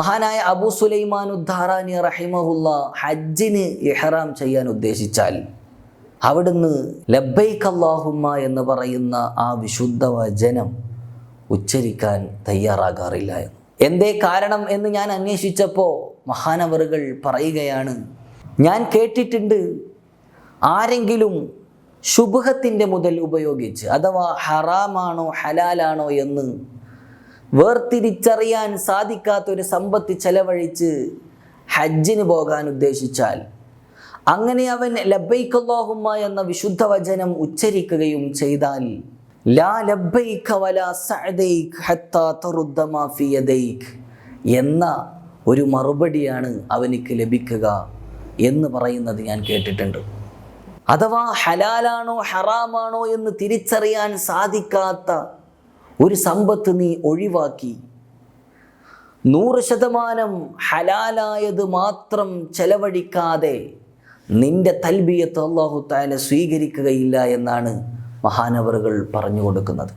മഹാനായ അബൂ സുലൈമാൻ ഉദ്ദാറാനി റഹിമഹുല്ല ഹജ്ജിന് ഇഹ്റാം ചെയ്യാൻ ഉദ്ദേശിച്ചാൽ അവിടുന്ന് ലബ്ബൈക അല്ലാഹുമ്മ എന്ന് പറയുന്ന ആ വിശുദ്ധ വചനം ഉച്ചരിക്കാൻ തയ്യാറാകാറില്ല. എന്തേ കാരണം എന്ന് ഞാൻ അന്വേഷിച്ചപ്പോൾ മഹാനവറുകൾ പറയുകയാണ്, ഞാൻ കേട്ടിട്ടുണ്ട് ആരെങ്കിലും ശുബ്ഹത്തിൻ്റെ മുതൽ ഉപയോഗിച്ച് അഥവാ ഹറാമാണോ ഹലാലാണോ എന്ന് വേർതിരിച്ചറിയാൻ സാധിക്കാത്തൊരു സമ്പത്ത് ചെലവഴിച്ച് ഹജ്ജിന് പോകാൻ ഉദ്ദേശിച്ചാൽ അങ്ങനെ അവൻ ലബ്ബൈക അല്ലാഹുമ്മ എന്ന വിശുദ്ധ വചനം ഉച്ചരിക്കുകയും ചെയ്താൽ ലാ ലബ്ബൈക വലാ സഅദൈക ഹത്താ തറുദ്ദ മാ ഫീ യദൈക എന്ന ഒരു മറുപടിയാണ് അവനിക്ക് ലഭിക്കുക എന്ന് പറയുന്നത് ഞാൻ കേട്ടിട്ടുണ്ട്. അഥവാ ഹലാലാണോ ഹറാമാണോ എന്ന് തിരിച്ചറിയാൻ സാധിക്കാത്ത ഒരു സമ്പത്ത് നീ ഒഴിവാക്കി 100% ഹലാലായത് മാത്രം ചെലവഴിക്കാതെ നിന്റെ തൽബിയത്ത് അല്ലാഹു തആല സ്വീകരിക്കുകയില്ല എന്നാണ് മഹാനവറുകൾ പറഞ്ഞു കൊടുക്കുന്നത്.